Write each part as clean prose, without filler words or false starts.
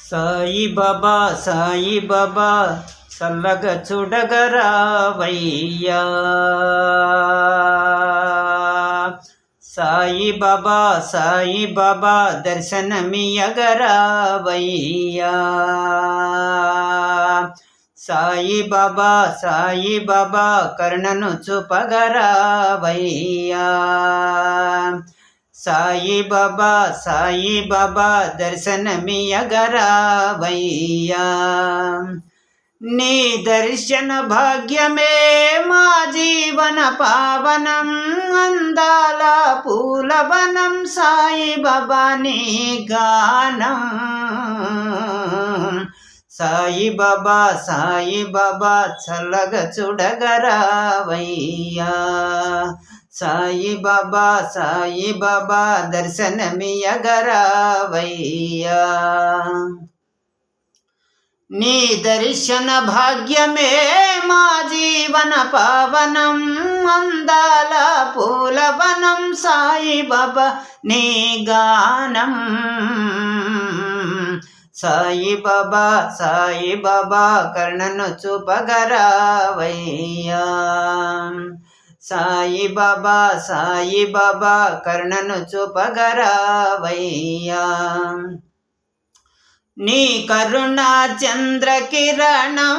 సాయిబాబా సాయిబాబా చల్లగా చూడగరావయ్యా. సాయిబాబా సాయిబాబా దర్శనమియగరావయ్యా. సాయిబాబా సాయిబాబా కరుణను చూపగరావయ్యా. సాయిబాబా సాయిబాబా దర్శనమియగరావయ్యా. నీ దర్శన భాగ్యమే మా జీవన పావనం, అందాల పూలవనం సాయిబాబా నీ గానం. సాయిబాబా సాయిబాబా చల్లగా చూడగరావయ్యా. సాయిబాబా సాయిబాబా దర్శనమియగరావయ్యా. నీ దర్శన భాగ్యమే మా జీవన పావనం, అందాల పూలవనం సాయిబాబా నీ గానం. సాయిబాబా సాయిబాబా కరుణను చూపగరావయ్యా. సాయిబాబా సాయిబాబా కరుణను చూపగరావయ్యా. నీ కరుణా చంద్రకిరణం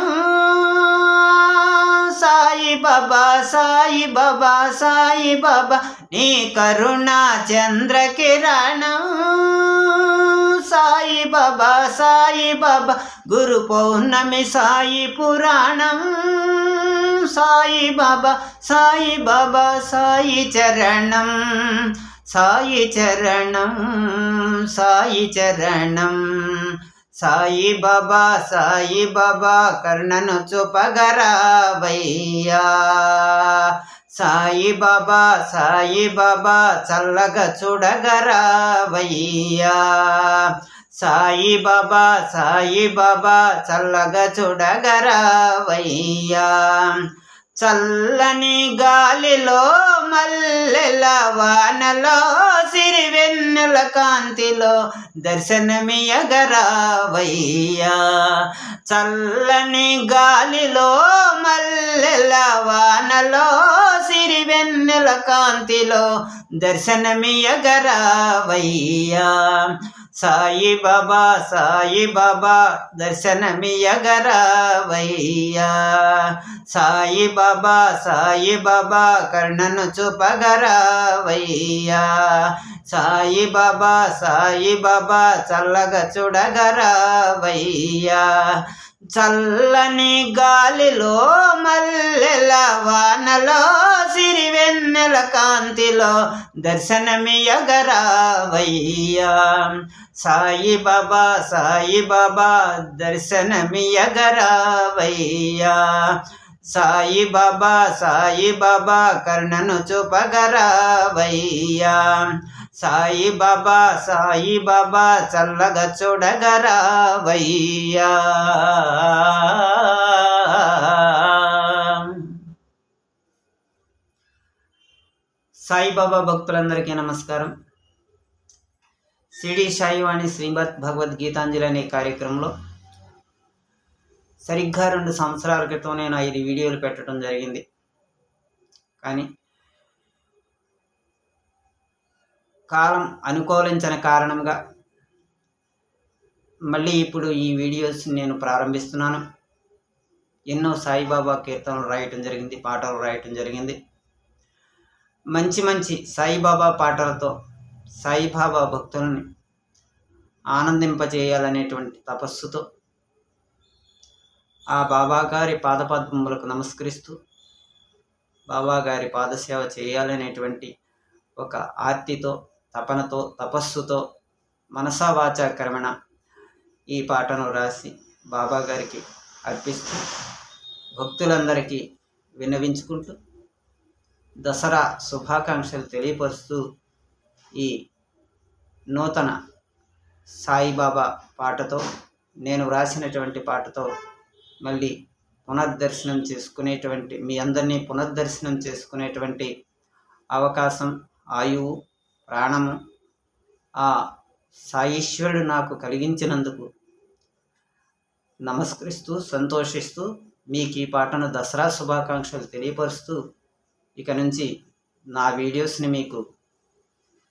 సాయిబాబా సాయిబాబా సాయిబాబా నీ కరుణా చంద్రకిరణం సాయిబాబా సాయిబాబా గురు పౌర్ణమి సాయి పురాణం. సాయిబాబా సాయిబాబా సాయి చరణం సాయి చరణం సాయి చరణం. సాయిబాబా సాయిబాబా కరుణను చూపగరావయ్యా. సాయిబాబా సాయిబాబా చల్లగా చూడగరావయ్యా. సాయిబాబా సాయిబాబా చల్లగా చూడగరావయ్యా. చల్లని గాలిలో మల్లెల వానలో సిరివెన్నెల కాంతిలో దర్శనమియగరావయ్యా. చల్లని గాలిలో మల్లెల వానలో సిరివెన్నెల కాంతిలో దర్శనమియగరావయ్యా. సాయిబాబా సాయిబాబా దర్శనమియగరావయ్యా. సాయిబాబా సాయిబాబా కరుణను చూపగరావయ్యా. సాయిబాబా సాయిబాబా చల్లగా చూడగరావయ్యా. చల్లని గాలిలో మల్లెల వానలో సిరివెన్నెల కాంతిలో దర్శనమియగరావయ్యా. సాయిబాబా సాయిబాబా దర్శనమియగరావయ్యా. సాయిబాబా సాయిబాబా కరుణను చూపగరావయ్యా. సాయిబాబా సాయిబాబా చల్లగా చూడగరావయ్యా. సాయిబాబా భక్తులందరికీ నమస్కారం. సిడి సాయివాణి శ్రీమద్ భగవద్గీతాంజలి అనే కార్యక్రమంలో సరిగ్గా 2 సంవత్సరాల క్రితం నేను 5 వీడియోలు పెట్టడం జరిగింది. కానీ కాలం అనుకూలించిన కారణంగా మళ్ళీ ఇప్పుడు ఈ వీడియోస్ నేను ప్రారంభిస్తున్నాను. ఎన్నో సాయిబాబా కీర్తనలు రాయటం జరిగింది, పాటలు రాయటం జరిగింది. మంచి మంచి సాయిబాబా పాటలతో సాయిబాబా భక్తులని ఆనందింపజేయాలనేటువంటి తపస్సుతో ఆ బాబాగారి పాదపద్మములకు నమస్కరిస్తూ బాబాగారి పాదసేవ చేయాలనేటువంటి ఒక ఆర్తితో, తపనతో, తపస్సుతో మనసా వాచా కర్మణ ఈ పాటను రాసి బాబాగారికి అర్పిస్తూ భక్తులందరికీ విన్నవించుకుంటూ దసరా శుభాకాంక్షలు తెలియపరుస్తూ ఈ నూతన సాయిబాబా పాటతో, నేను వ్రాసినటువంటి పాటతో మళ్ళీ పునర్దర్శనం చేసుకునేటువంటి, మీ అందరినీ పునర్దర్శనం చేసుకునేటువంటి అవకాశం, ఆయువు, ప్రాణము ఆ సాయీశ్వరుడు నాకు కలిగించినందుకు నమస్కరిస్తూ సంతోషిస్తూ మీకు ఈ పాటను దసరా శుభాకాంక్షలు తెలియపరుస్తూ ఇక నుంచి నా వీడియోస్ని మీకు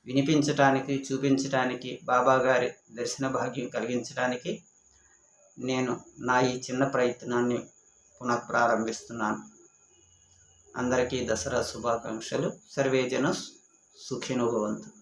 వినిపించటానికి చూపించటానికి బాబా గారి దర్శన భాగ్యం కలిగించడానికి నేను నా ఈ చిన్న ప్రయత్నాన్ని పునఃప్రారంభిస్తున్నాను. అందరికీ దసరా శుభాకాంక్షలు. సర్వేజన సుఖినో భవంతు.